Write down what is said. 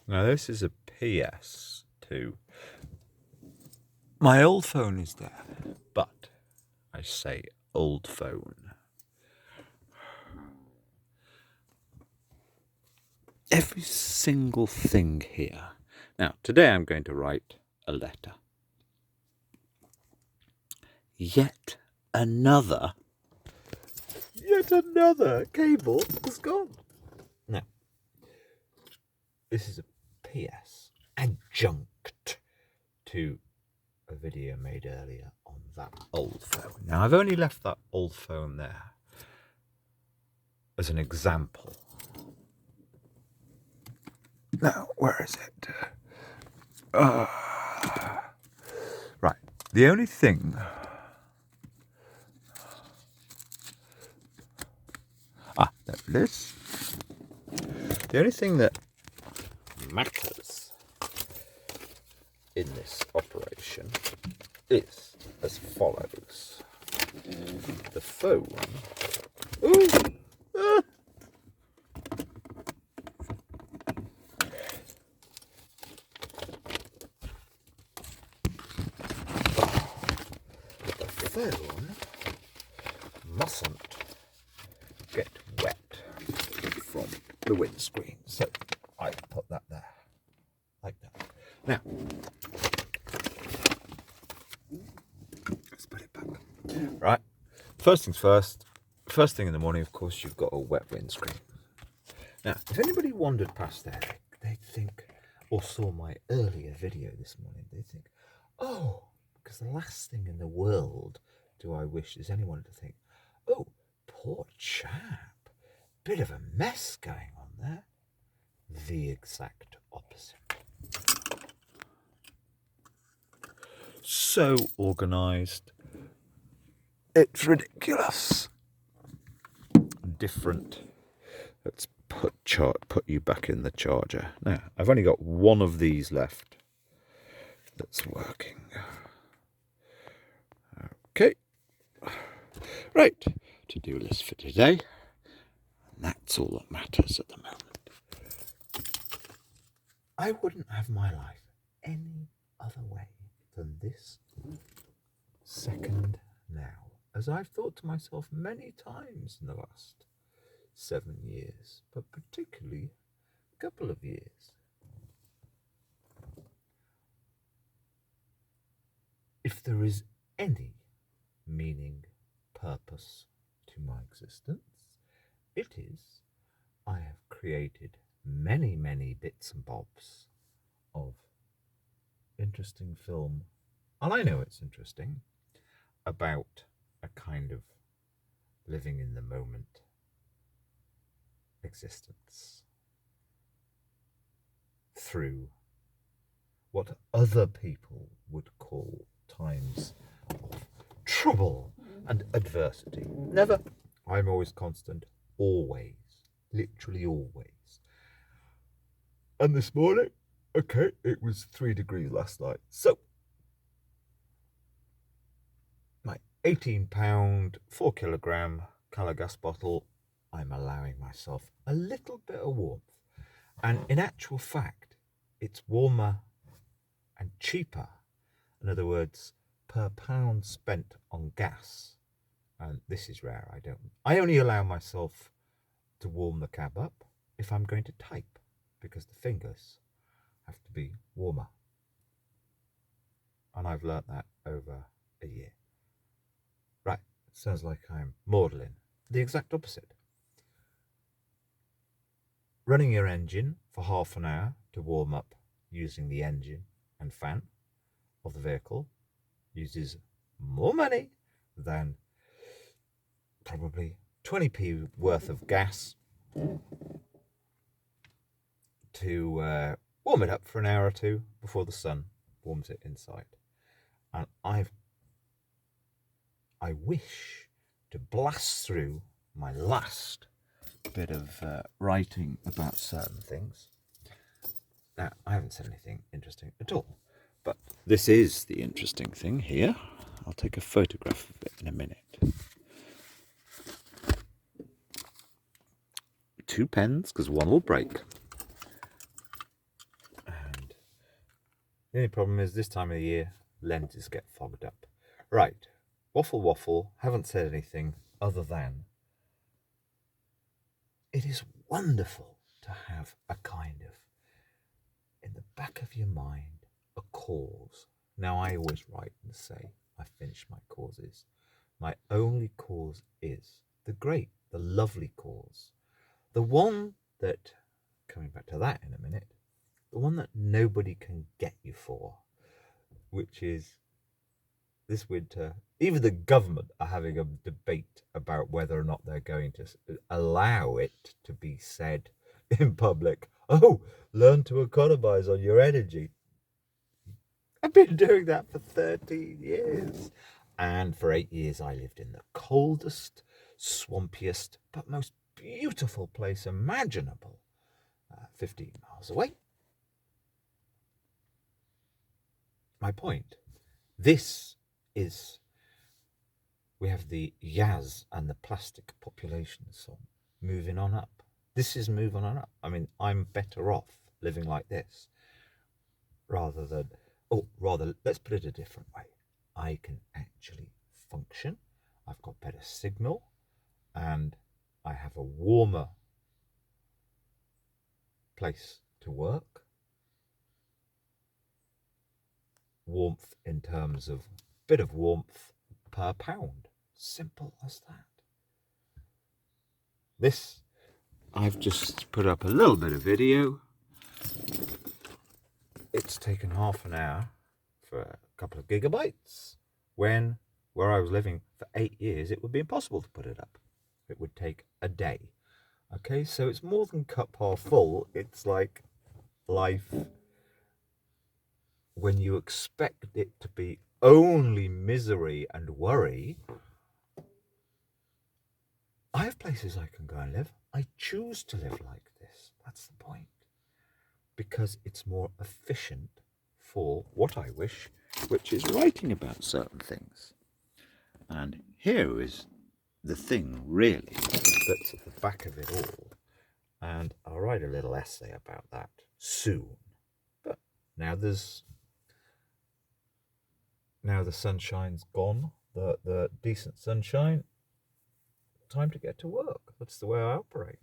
Now this is a PS to my old phone is there, but I say old phone. Every single thing here. Now today I'm going to write a letter. Yet another cable is gone. Now, this is a PS adjunct to a video made earlier on that old phone. Now, I've only left that old phone there as an example. Now, where is it? Right. The only thing... there it is. The only thing that matters in this operation is as follows. The phone... Ooh! The phone mustn't get wet from the windscreen, so I put that there, like that. Now, let's put it back. Right, first things first, first thing in the morning, of course, you've got a wet windscreen. Now, if anybody wandered past there, they'd think, or saw my earlier video this morning, they'd think, oh, because the last thing in the world do I wish is anyone to think, oh, poor chap, bit of a mess going on there. The exact opposite. So organised, it's ridiculous. Different. Let's put you back in the charger. Now, I've only got one of these left that's working. Okay. Right, to-do list for today. And that's all that matters at the moment. I wouldn't have my life any other way than this second now, as I've thought to myself many times in the last 7 years, but particularly a couple of years. If there is any meaning, purpose to my existence, it is I have created many, many bits and bobs of interesting film, and I know it's interesting, about a kind of living in the moment existence through what other people would call times of trouble and adversity. Never. I'm always constant. Always. Literally always. And this morning, okay, it was 3 degrees last night. So, my 18-pound, 4-kilogram Calagas bottle, I'm allowing myself a little bit of warmth. And in actual fact, it's warmer and cheaper. In other words, per pound spent on gas. And this is rare. I only allow myself to warm the cab up if I'm going to type, because the fingers have to be warmer. And I've learnt that over a year. Right, sounds like I'm maudlin. The exact opposite. Running your engine for half an hour to warm up using the engine and fan of the vehicle uses more money than probably 20p worth of gas to warm it up for an hour or two before the sun warms it inside. And I wish to blast through my last bit of writing about certain things. Now, I haven't said anything interesting at all, but this is the interesting thing here. I'll take a photograph of it in a minute. 2 pens, because one will break. The only problem is this time of the year, lenses get fogged up. Right, waffle, haven't said anything other than it is wonderful to have a kind of, in the back of your mind, a cause. Now, I always write and say, I finished my causes. My only cause is the great, the lovely cause. The one that, coming back to that in a minute, the one that nobody can get you for, which is this winter, even the government are having a debate about whether or not they're going to allow it to be said in public, oh, learn to economize on your energy. I've been doing that for 13 years. And for 8 years, I lived in the coldest, swampiest, but most beautiful place imaginable, 15 miles away. My point, this is, we have the Yaz and the plastic population song, moving on up. This is moving on up. I mean, I'm better off living like this rather than, let's put it a different way. I can actually function. I've got better signal and I have a warmer place to work. Warmth in terms of bit of warmth per pound. Simple as that. This, I've just put up a little bit of video. It's taken half an hour for a couple of gigabytes, when where I was living for 8 years, it would be impossible to put it up. It would take a day. Okay, so it's more than cup half full. It's like life when you expect it to be only misery and worry. I have places I can go and live. I choose to live like this. That's the point. Because it's more efficient for what I wish, which is writing about certain things. And here is the thing, really, that's at the back of it all. And I'll write a little essay about that soon. But now the sunshine's gone, the decent sunshine. Time to get to work. That's the way I operate.